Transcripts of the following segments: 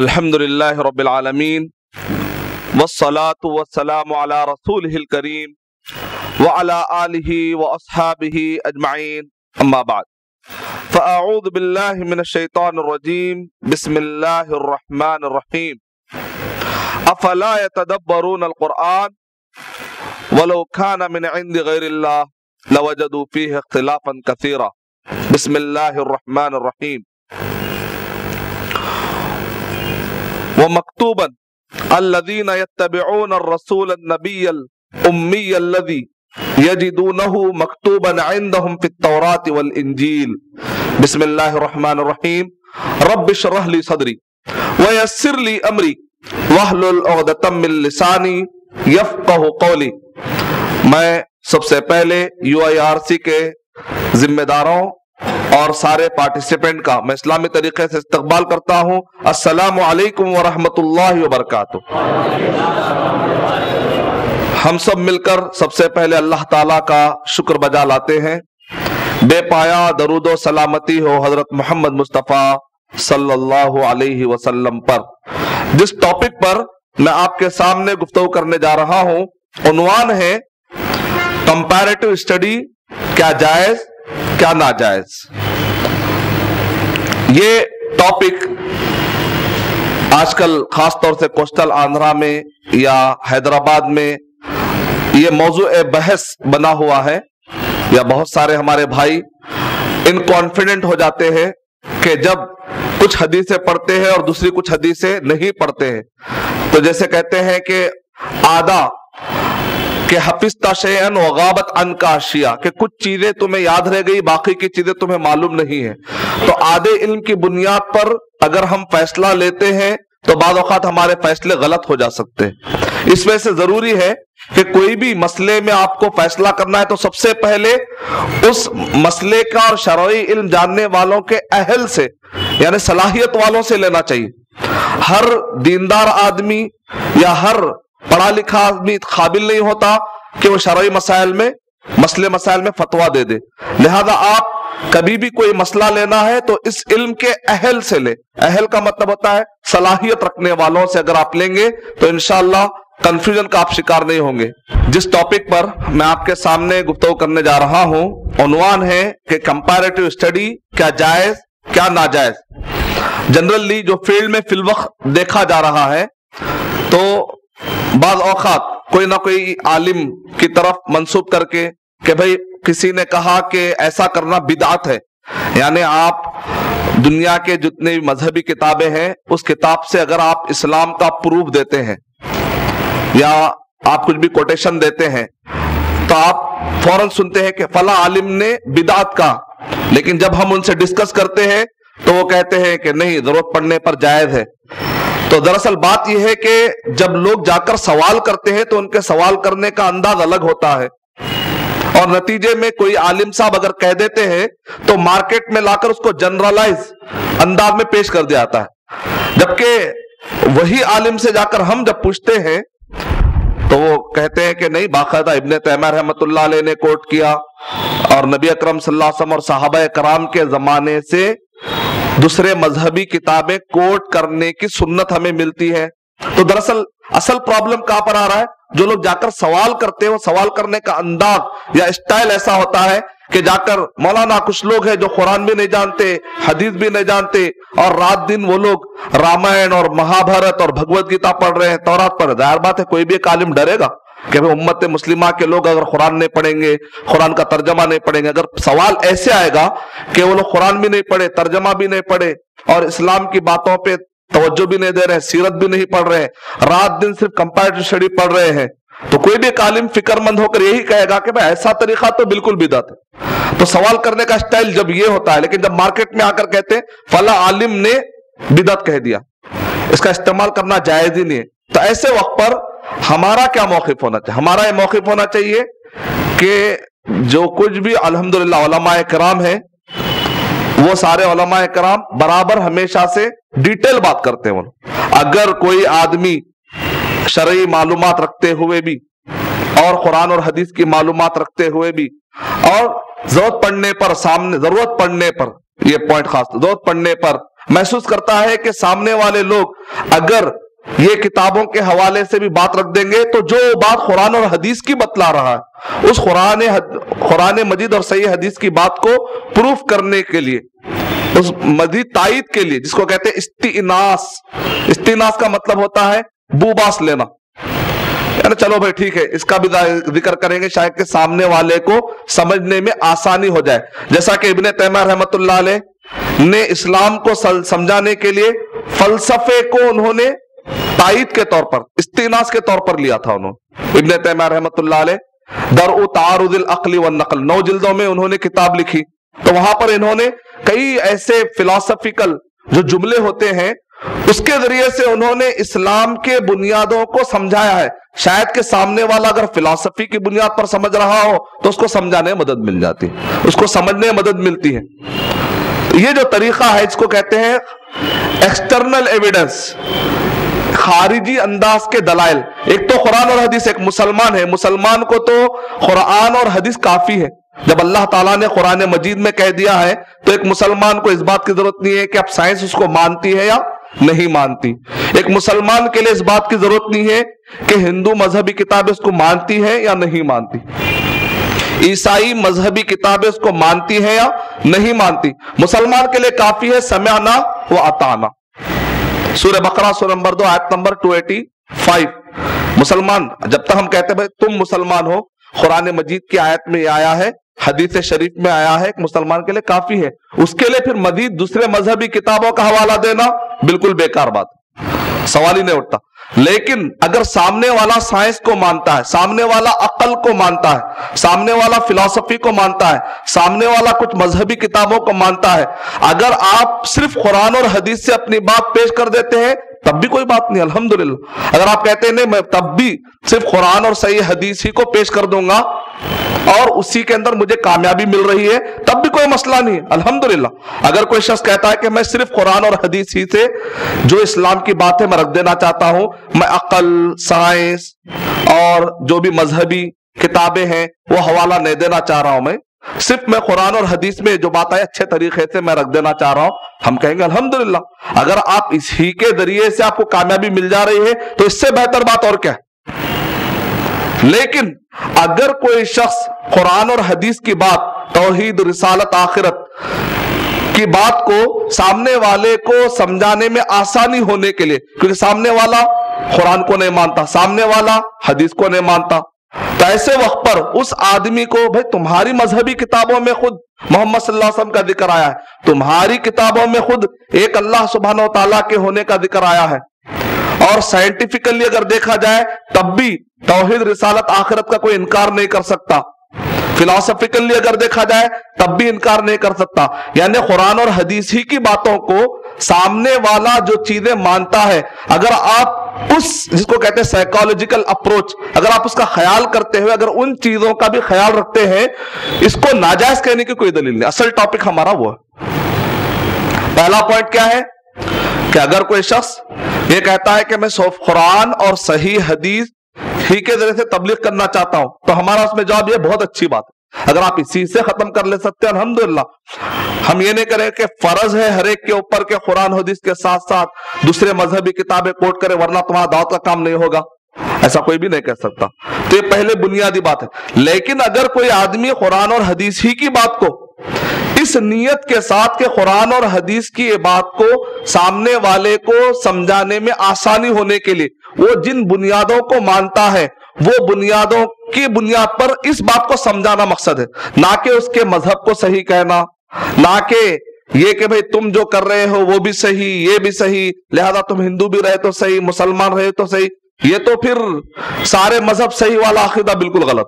الحمدللہ رب العالمین والصلاة والسلام علی رسولہ الکریم وعلی آلہ واصحابہ اجمعین اما بعد فاعوذ باللہ من الشیطان الرجیم بسم اللہ الرحمن الرحیم افلا يتدبرون القرآن ولو كان من عند غیر اللہ لوجدوا فیہ اختلافا کثیرا بسم اللہ الرحمن الرحیم ومکتوبا الذین یتبعون الرسول النبی الامی الذی یجدونہ مکتوبا عندهم فی التوراة والانجیل بسم اللہ الرحمن الرحیم رب اشرح لی صدری ویسر لی امری واحلل عقدۃ من لسانی یفقہوا قولی۔ میں سب سے پہلے UIRC کے ذمہ داروں اور سارے پارٹیسپینٹ کا میں اسلامی طریقے سے استقبال کرتا ہوں۔ السلام علیکم ورحمۃ اللہ وبرکاتہ۔ ہم سب مل کر سب سے پہلے اللہ تعالیٰ کا شکر بجا لاتے ہیں۔ بے پایا درود و سلامتی ہو حضرت محمد مصطفیٰ صلی اللہ علیہ وسلم پر۔ جس ٹاپک پر میں آپ کے سامنے گفتگو کرنے جا رہا ہوں، عنوان ہے کمپیریٹو اسٹڈی، کیا جائز کیا ناجائز۔ یہ ٹاپک آج کل خاص طور سے کوسٹل آندھرا میں یا حیدرآباد میں یہ موضوع بحث بنا ہوا ہے، یا بہت سارے ہمارے بھائی ان کانفیڈنٹ ہو جاتے ہیں کہ جب کچھ حدیثیں پڑھتے ہیں اور دوسری کچھ حدیثیں نہیں پڑھتے ہیں، تو جیسے کہتے ہیں کہ آدھا کہ حفظت شیئن وغابت عنک اشیاء، کہ کچھ چیزیں تمہیں یاد رہ گئی، باقی کی چیزیں تمہیں معلوم نہیں ہیں۔ تو آدھے علم کی بنیاد پر اگر ہم فیصلہ لیتے ہیں تو بعض اوقات ہمارے فیصلے غلط ہو جا سکتے ہیں۔ اس وجہ سے ضروری ہے کہ کوئی بھی مسئلے میں آپ کو فیصلہ کرنا ہے تو سب سے پہلے اس مسئلے کا اور شرعی علم جاننے والوں کے اہل سے، یعنی صلاحیت والوں سے لینا چاہیے۔ ہر دیندار آدمی یا ہر پڑھا لکھا آدمی قابل نہیں ہوتا کہ وہ شرعی مسائل میں فتویٰ دے دے۔ لہذا آپ کبھی بھی کوئی مسئلہ لینا ہے تو اس علم کے اہل سے لے۔ اہل کا مطلب ہوتا ہے صلاحیت رکھنے والوں سے اگر آپ لیں گے تو انشاءاللہ کنفیوژن کا آپ شکار نہیں ہوں گے۔ جس ٹاپک پر میں آپ کے سامنے گفتگو کرنے جا رہا ہوں، عنوان ہے کہ کمپیریٹو اسٹڈی، کیا جائز کیا ناجائز۔ جنرلی جو فیلڈ میں فی الوقت دیکھا جا رہا ہے، تو بعض اوقات کوئی نہ کوئی عالم کی طرف منسوب کر کے کہ بھئی کسی نے کہا کہ ایسا کرنا بدعت ہے، یعنی آپ دنیا کے جتنے مذہبی کتابیں ہیں اس کتاب سے اگر آپ اسلام کا پروف دیتے ہیں یا آپ کچھ بھی کوٹیشن دیتے ہیں تو آپ فوراً سنتے ہیں کہ فلاں عالم نے بدعت کہا، لیکن جب ہم ان سے ڈسکس کرتے ہیں تو وہ کہتے ہیں کہ نہیں، ضرورت پڑنے پر جائز ہے۔ تو دراصل بات یہ ہے کہ جب لوگ جا کر سوال کرتے ہیں تو ان کے سوال کرنے کا انداز الگ ہوتا ہے، اور نتیجے میں کوئی عالم صاحب اگر کہہ دیتے ہیں تو مارکیٹ میں لا کر اس کو جنرلائز انداز میں پیش کر دیا جاتا ہے، جبکہ وہی عالم سے جا کر ہم جب پوچھتے ہیں تو وہ کہتے ہیں کہ نہیں، باقاعدہ ابن تیمیہ رحمۃ اللہ علیہ نے کوٹ کیا، اور نبی اکرم صلی اللہ علیہ وسلم اور صحابہ کرام کے زمانے سے دوسرے مذہبی کتابیں کوٹ کرنے کی سنت ہمیں ملتی ہے۔ تو دراصل اصل پرابلم کہاں پر آ رہا ہے؟ جو لوگ جا کر سوال کرتے ہیں وہ سوال کرنے کا انداز یا اسٹائل ایسا ہوتا ہے کہ جا کر مولانا کچھ لوگ ہیں جو قرآن بھی نہیں جانتے، حدیث بھی نہیں جانتے، اور رات دن وہ لوگ رامائن اور مہابھارت اور بھگوت گیتا پڑھ رہے ہیں، تورات پڑھ رہے ہیں۔ ظاہر بات ہے کوئی بھی ایک عالم ڈرے گا کہ امت مسلمہ کے لوگ اگر قرآن نہیں پڑھیں گے، قرآن کا ترجمہ نہیں پڑھیں گے، اگر سوال ایسے آئے گا کہ وہ لوگ قرآن بھی نہیں پڑھے، ترجمہ بھی نہیں پڑھے، اور اسلام کی باتوں پہ توجہ بھی نہیں دے رہے ہیں، سیرت بھی نہیں پڑھ رہے ہیں، رات دن صرف کمپیریٹو اسٹڈی پڑھ رہے ہیں، تو کوئی بھی ایک عالم فکر مند ہو کر یہی کہے گا کہ بھائی ایسا طریقہ تو بالکل بدعت ہے۔ تو سوال کرنے کا اسٹائل جب یہ ہوتا ہے، لیکن جب مارکیٹ میں آ کر کہتے ہیں فلاں عالم نے بدعت کہہ دیا، اس کا استعمال کرنا جائز ہی نہیں ہے، تو ایسے وقت پر ہمارا کیا موقف ہونا چاہیے؟ ہمارا یہ موقف ہونا چاہیے کہ جو کچھ بھی الحمدللہ علماء کرام ہیں، وہ سارے علماء کرام برابر ہمیشہ سے ڈیٹیل بات کرتے ہیں۔ اگر کوئی آدمی شرعی معلومات رکھتے ہوئے بھی اور قرآن اور حدیث کی معلومات رکھتے ہوئے بھی اور ضرورت پڑنے پر یہ پوائنٹ خاص، ضرورت پڑنے پر محسوس کرتا ہے کہ سامنے والے لوگ اگر یہ کتابوں کے حوالے سے بھی بات رکھ دیں گے تو جو بات قرآن اور حدیث کی بتلا رہا ہے اس قرآن مجید اور صحیح حدیث کی بات کو پروف کرنے کے لیے، اس مزید تائید کے لیے، جس کو کہتے ہیں استئناس کا مطلب ہوتا ہے بو باس لینا، یعنی چلو بھائی ٹھیک ہے اس کا بھی ذکر کریں گے شاید کہ سامنے والے کو سمجھنے میں آسانی ہو جائے. جیسا کہ ابن تیمیہ رحمۃ اللہ علیہ نے اسلام کو سمجھانے کے لیے فلسفے کو انہوں نے تائید کے طور پر، استئناس کے طور پر لیا تھا. ابن تیمیہ رحمۃ اللہ علیہ درء تعارض العقل والنقل 9 جلدوں میں انہوں نے کتاب لکھی، تو وہاں پر انہوں نے کئی ایسے فلسفیکل جو جملے ہوتے ہیں اس کے ذریعے سے انہوں نے اسلام کے بنیادوں کو سمجھایا ہے. شاید کہ سامنے والا اگر فلسفی کی بنیاد پر سمجھ رہا ہو تو اس کو سمجھانے میں مدد مل جاتی ہے، اس کو سمجھنے میں مدد ملتی ہے. یہ جو طریقہ ہے اس کو کہتے ہیں ایکسٹرنل ایویڈنس، خارجی انداز کے دلائل. ایک تو قرآن اور حدیث، ایک مسلمان ہے، مسلمان کو تو قرآن اور حدیث کافی ہے. جب اللہ تعالیٰ نے قرآن مجید میں کہہ دیا ہے تو ایک مسلمان کو اس بات کی ضرورت نہیں ہے کہ اب سائنس اس کو مانتی ہے یا نہیں مانتی. ایک مسلمان کے لیے اس بات کی ضرورت نہیں ہے کہ ہندو مذہبی کتابیں اس کو مانتی ہے یا نہیں مانتی، عیسائی مذہبی کتابیں اس کو مانتی ہے یا نہیں مانتی. مسلمان کے لیے کافی ہے سمعنا و اطعنا. سورہ بقرہ سورہ نمبر 2 آیت نمبر 285. مسلمان جب تک ہم کہتے ہیں بھائی تم مسلمان ہو، قرآن مجید کی آیت میں یہ آیا ہے، حدیث شریف میں آیا ہے، ایک مسلمان کے لیے کافی ہے. اس کے لیے پھر مزید دوسرے مذہبی کتابوں کا حوالہ دینا بالکل بیکار بات، سوال ہی نہیں اٹھتا. لیکن اگر سامنے والا سائنس کو مانتا ہے، سامنے والا عقل کو مانتا ہے، سامنے والا فلسفی کو مانتا ہے، سامنے والا کچھ مذہبی کتابوں کو مانتا ہے، اگر آپ صرف قرآن اور حدیث سے اپنی بات پیش کر دیتے ہیں تب بھی کوئی بات نہیں الحمدللہ. اگر آپ کہتے ہیں نہیں میں تب بھی صرف قرآن اور صحیح حدیث ہی کو پیش کر دوں گا اور اسی کے اندر مجھے کامیابی مل رہی ہے تب بھی کوئی مسئلہ نہیں ہے الحمدللہ. اگر کوئی شخص کہتا ہے کہ میں صرف قرآن اور حدیث ہی سے جو اسلام کی باتیں میں رکھ دینا چاہتا ہوں، میں عقل، سائنس اور جو بھی مذہبی کتابیں ہیں وہ حوالہ نہیں دینا چاہ رہا ہوں، میں صرف میں قرآن اور حدیث میں جو بات ہے اچھے طریقے سے میں رکھ دینا چاہ رہا ہوں، ہم کہیں گے الحمدللہ. اگر آپ اسی کے ذریعے سے آپ کو کامیابی مل جا رہی ہے تو اس سے بہتر بات اور کیا ہے. لیکن اگر کوئی شخص قرآن اور حدیث کی بات، توحید، رسالت، آخرت کی بات کو سامنے والے کو سمجھانے میں آسانی ہونے کے لیے، کیونکہ سامنے والا قرآن کو نہیں مانتا، سامنے والا حدیث کو نہیں مانتا، تو ایسے وقت پر اس آدمی کو بھائی تمہاری مذہبی کتابوں میں خود محمد صلی اللہ علیہ وسلم کا ذکر آیا ہے، تمہاری کتابوں میں خود ایک اللہ سبحانہ و تعالیٰ کے ہونے کا ذکر آیا ہے، اور سائنٹیفکلی اگر دیکھا جائے تب بھی توحید، رسالت، آخرت کا کوئی انکار نہیں کر سکتا، فلسفیکلی اگر دیکھا جائے تب بھی انکار نہیں کر سکتا. یعنی قرآن اور حدیث ہی کی باتوں کو سامنے والا جو چیزیں مانتا ہے، اگر آپ اس جس کو کہتے ہیں سائیکالوجیکل اپروچ، اگر آپ اس کا خیال کرتے ہوئے اگر ان چیزوں کا بھی خیال رکھتے ہیں، اس کو ناجائز کہنے کی کوئی دلیل نہیں. اصل ٹاپک ہمارا وہ ہے. پہلا پوائنٹ کیا ہے کہ اگر کوئی شخص یہ کہتا ہے کہ میں قرآن اور صحیح حدیث ہی کے ذریعے سے تبلیغ کرنا چاہتا ہوں، تو ہمارا اس میں جواب یہ بہت اچھی بات ہے. اگر آپ اسی سے ختم کر لے سکتے ہیں الحمدللہ. ہم یہ نہیں کریں کہ فرض ہے ہر ایک کے اوپر کہ قرآن حدیث کے ساتھ ساتھ دوسرے مذہبی کتابیں کوٹ کرے ورنہ تمہارا دعوت کا کام نہیں ہوگا، ایسا کوئی بھی نہیں کہہ سکتا. تو یہ پہلے بنیادی بات ہے. لیکن اگر کوئی آدمی قرآن اور حدیث ہی کی بات کو اس نیت کے ساتھ کہ قرآن اور حدیث کی یہ بات کو سامنے والے کو سمجھانے میں آسانی ہونے کے لیے وہ جن بنیادوں کو مانتا ہے وہ بنیادوں کی بنیاد پر اس بات کو سمجھانا مقصد ہے، نہ کہ اس کے مذہب کو صحیح کہنا، نہ کہ یہ کہ بھئی تم جو کر رہے ہو وہ بھی صحیح، یہ بھی صحیح، لہذا تم ہندو بھی رہے تو صحیح، مسلمان رہے تو صحیح. یہ تو پھر سارے مذہب صحیح والا عقیدہ بالکل غلط.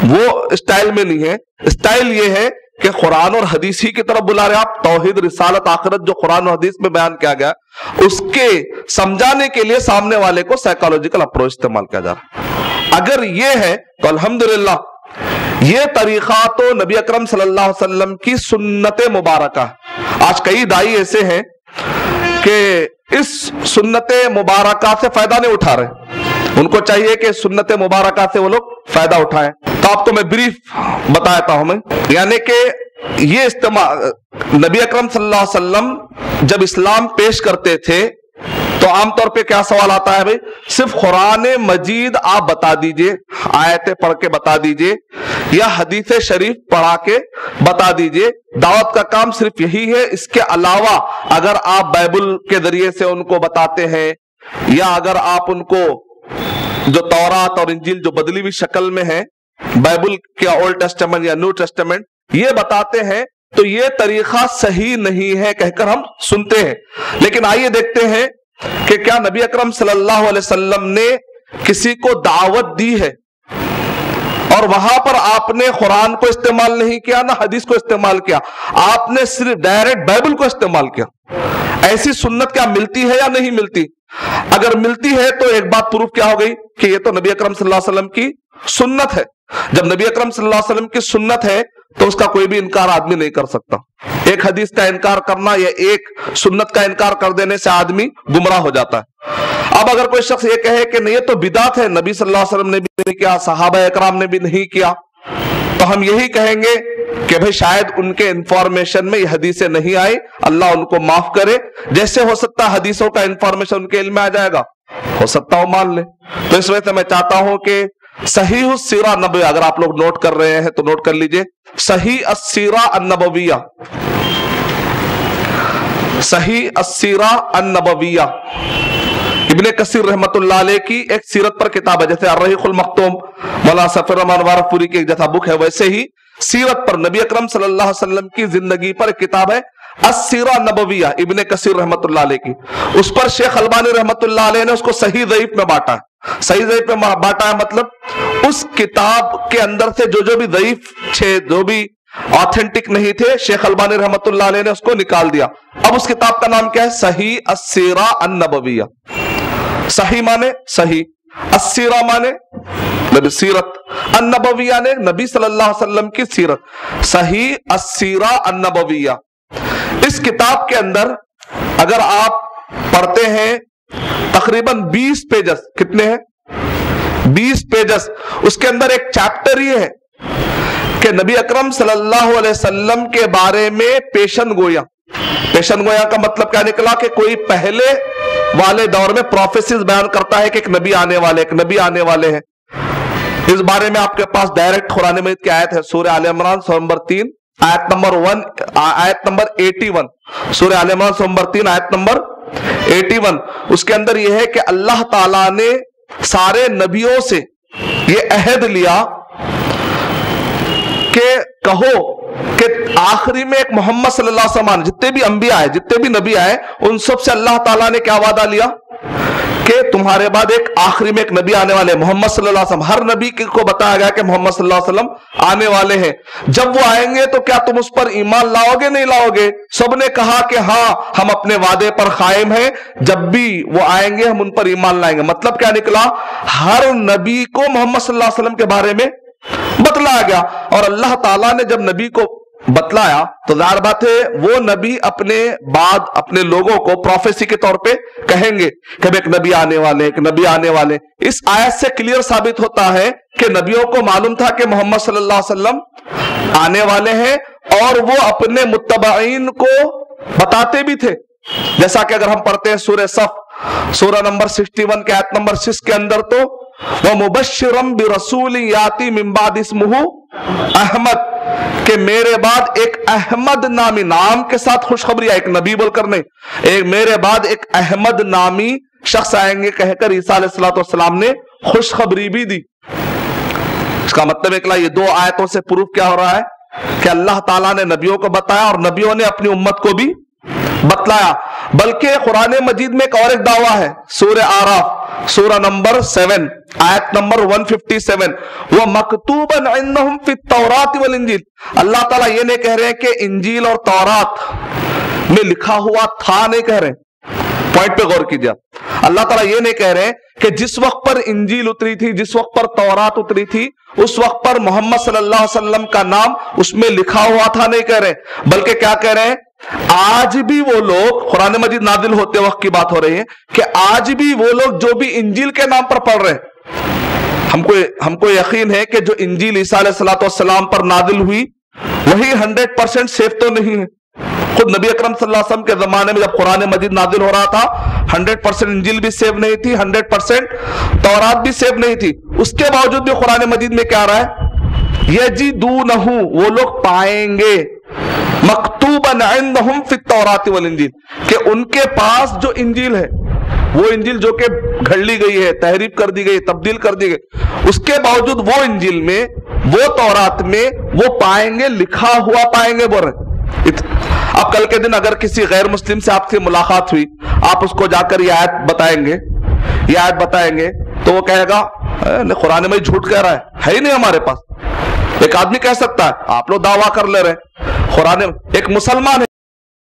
وہ اسٹائل میں نہیں ہے. اسٹائل یہ ہے کہ قرآن اور حدیث ہی کی طرف بلا رہے آپ. توحید، رسالت، آخرت جو قرآن اور حدیث میں بیان کیا گیا اس کے سمجھانے کے لیے سامنے والے کو سائیکالوجیکل اپروچ استعمال کیا جا رہا ہے. اگر یہ ہے تو الحمدللہ یہ طریقہ تو نبی اکرم صلی اللہ علیہ وسلم کی سنت مبارکہ ہے. آج کئی دائی ایسے ہیں کہ اس سنت مبارکہ سے فائدہ نہیں اٹھا رہے. ان کو چاہیے کہ سنت مبارکہ سے وہ لوگ فائدہ اٹھائیں. تو آپ کو میں بریف بتاتا ہوں. میں یعنی کہ یہ استعمال نبی اکرم صلی اللہ علیہ وسلم جب اسلام پیش کرتے تھے تو عام طور پہ کیا سوال آتا ہے بھائی؟ صرف قرآن مجید آپ بتا دیجئے، آیتیں پڑھ کے بتا دیجئے، یا حدیث شریف پڑھا کے بتا دیجئے، دعوت کا کام صرف یہی ہے؟ اس کے علاوہ اگر آپ بائبل کے ذریعے سے ان کو بتاتے ہیں، یا اگر آپ ان کو جو تورات اور انجیل جو بدلی ہوئی شکل میں ہے، بائبل کیا اولڈ ٹیسٹمنٹ یا نیو ٹیسٹمنٹ، یہ بتاتے ہیں تو یہ طریقہ صحیح نہیں ہے کہہ کر ہم سنتے ہیں۔ لیکن آئیے دیکھتے ہیں کہ کیا نبی اکرم صلی اللہ علیہ وسلم نے کسی کو دعوت دی ہے اور وہاں پر آپ نے قرآن کو استعمال نہیں کیا، نہ حدیث کو استعمال کیا، آپ نے صرف ڈائریکٹ بائبل کو استعمال کیا؟ ایسی سنت کیا ملتی ہے یا نہیں ملتی؟ اگر ملتی ہے تو ایک بات پروف کیا ہو گئی کہ یہ تو نبی اکرم صلی اللہ علیہ وسلم کی سنت ہے۔ جب نبی اکرم صلی اللہ علیہ وسلم کی سنت ہے تو اس کا کوئی بھی انکار آدمی نہیں کر سکتا۔ ایک حدیث کا انکار کرنا یا ایک سنت کا انکار کر دینے سے آدمی گمراہ ہو جاتا ہے۔ اب اگر کوئی شخص یہ کہے کہ نہیں یہ تو بدعت ہے، نبی صلی اللہ علیہ وسلم نے بھی نہیں کیا، صحابہ اکرام نے بھی نہیں کیا، تو ہم یہی کہیں گے کہ بھئی شاید ان کے انفارمیشن میں یہ حدیثیں نہیں آئی، اللہ ان کو معاف کرے۔ جیسے ہو سکتا ہے حدیثوں کا انفارمیشن ان کے علم میں آ جائے گا، ہو سکتا ہو مان لے۔ تو اس وجہ سے میں چاہتا ہوں کہ صحیح السیرہ نبوی، اگر آپ لوگ نوٹ کر رہے ہیں تو نوٹ کر لیجئے، صحیح السیرہ النبویہ، صحیح السیرہ النبویہ ابن کثیر رحمت اللہ علیہ کی ایک سیرت پر کتاب ہے، جیسے الرحیق المختوم مولانا سفیر الرحمان وارفپوری کی ایک جیسا بک ہے، ویسے ہی سیرت پر نبی اکرم صلی اللہ علیہ وسلم کی زندگی پر ایک کتاب ہے السیرہ نبویہ ابن کثیر رحمت اللہ علیہ کی۔ اس پر شیخ البانی رحمت اللہ علیہ نے اس کو صحیح ضعیف میں بانٹا ہے۔ صحیح ضعیف میں بانٹا ہے مطلب اس کتاب کے اندر سے جو بھی ضعیف تھے، جو بھی آتھینٹک نہیں تھے، شیخ البانی رحمت اللہ علیہ نے اس کو نکال دیا۔ اب اس کتاب کا نام کیا ہے؟ صحیح السیرہ النبویہ۔ صحیح مانے صحیح، السیرہ مانے نبی سیرت، النبویہ نے نبی صلی اللہ علیہ وسلم کی سیرت، صحیح السیرہ النبویہ۔ اس کتاب کے اندر اگر آپ پڑھتے ہیں تقریباً 20 پیجز، کتنے ہیں؟ 20 پیجز۔ اس کے اندر ایک چیپٹر یہ ہے کہ نبی اکرم صلی اللہ علیہ وسلم کے بارے میں پیشن گویا۔ پیشن گویا کا مطلب کیا نکلا کہ کوئی پہلے والے دور میں پروفیسیز بیان کرتا ہے کہ ایک نبی آنے والے، ایک نبی آنے والے ہیں۔ اس بارے میں آپ کے پاس ڈائریکٹ قرآن مجید کی آیت ہے، سورہ آل عمران سورہ نمبر 3 آیت نمبر 81، سورہ آل عمران سورہ نمبر 3 آیت نمبر 81۔ اس کے اندر یہ ہے کہ اللہ تعالیٰ نے سارے نبیوں سے یہ عہد لیا کہ کہو کہ آخری میں ایک محمد صلی اللہ علیہ وسلم، جتنے بھی انبیاء آئے، جتنے بھی نبی آئے، ان سب سے اللہ تعالیٰ نے کیا وعدہ لیا کہ تمہارے بعد ایک آخری میں ایک نبی آنے والے، محمد صلی اللہ علیہ وسلم۔ ہر نبی کو بتایا گیا کہ محمد صلی اللہ علیہ وسلم آنے والے ہیں، جب وہ آئیں گے تو کیا تم اس پر ایمان لاؤ گے؟ نہیں لاؤ گے؟ سب نے کہا کہ ہاں ہم اپنے وعدے پر قائم ہیں، جب بھی وہ آئیں گے ہم ان پر ایمان لائیں گے۔ مطلب کیا نکلا؟ ہر نبی کو محمد صلی اللہ علیہ وسلم کے بارے میں بتلایا گیا، اور اللہ تعالیٰ نے جب نبی کو بتلایا تو ظاہر بات ہے وہ نبی اپنے بعد اپنے لوگوں کو پروفیسی کے طور پہ کہیں گے کہ ایک نبی آنے والے، ایک نبی آنے والے۔ اس آیت سے کلیئر ثابت ہوتا ہے کہ نبیوں کو معلوم تھا کہ محمد صلی اللہ علیہ وسلم آنے والے ہیں، اور وہ اپنے متبعین کو بتاتے بھی تھے۔ جیسا کہ اگر ہم پڑھتے ہیں سورہ صف سورہ نمبر 61 کے آیت نمبر 6 کے اندر، تو وَمُبَشِّرًا بِرَسُولٍ يَأْتِي مِن بَعْدِ اسْمُهُ احمد، کہ میرے بعد ایک احمد نامی، نام کے ساتھ خوشخبری، ایک نبی بول کر نہیں، ایک میرے بعد ایک احمد نامی شخص آئیں گے کہہ کر عیسیٰ علیہ السلام نے خوشخبری بھی دی۔ اس کا مطلب نکلا یہ دو آیتوں سے پروف کیا ہو رہا ہے کہ اللہ تعالیٰ نے نبیوں کو بتایا اور نبیوں نے اپنی امت کو بھی بتلایا۔ بلکہ قرآن مجید میں ایک اور ایک دعویٰ ہے، سورہ آراف سورہ نمبر 7 آیت نمبر 157، وَمَكْتُوبًا عِندَهُمْ فِي التَّوْرَاةِ وَالْإِنجِيلِ۔ اللہ تعالیٰ یہ نہیں کہہ رہے ہیں کہ انجیل اور تورات میں لکھا ہوا تھا، نہیں کہہ رہے، پوائنٹ پہ غور کیجئے۔ اللہ تعالیٰ یہ نہیں کہہ رہے کہ جس وقت پر انجیل اتری تھی، جس وقت پر تورات اتری تھی، اس وقت پر محمد صلی اللہ علیہ وسلم کا نام اس میں لکھا ہوا تھا، نہیں کہہ رہے، بلکہ کیا کہہ رہے ہیں؟ آج بھی وہ لوگ، قرآن مجید نازل ہوتے وقت کی بات ہو رہی ہے کہ آج بھی وہ لوگ جو بھی انجیل کے نام پر پڑھ رہے ہیں، ہم کو یقین ہے کہ جو انجیل عیسیٰ علیہ السلام پر نازل ہوئی وہی 100% سیف تو نہیں ہے. خود نبی اکرم صلی اللہ علیہ وسلم کے زمانے میں جب قرآن مجید نازل ہو رہا تھا 100% انجیل بھی سیف نہیں تھی, 100% تورات بھی سیف نہیں تھی. اس کے باوجود بھی قرآن مجید میں کیا آ رہا ہے, یجدونہ, وہ لوگ پائیں گے, مکتوباً عندہم فی التوراۃ والانجیل, کہ ان کے پاس جو انجیل ہے, وہ انجیل جو کہ گھڑ لی گئی ہے, تحریف کر دی گئی, تبدیل کر دی گئی, اس کے باوجود وہ انجیل میں, وہ تورات میں وہ پائیں گے, لکھا ہوا پائیں گے. بول رہے اب کل کے دن اگر کسی غیر مسلم سے آپ سے ملاقات ہوئی, آپ اس کو جا کر یہ آیت بتائیں گے, تو وہ کہے گا قرآن میں جھوٹ کہہ رہا ہے ہی نہیں ہمارے پاس. ایک آدمی کہہ سکتا ہے, آپ لوگ دعویٰ کر لے رہے قرآن, ایک مسلمان ہے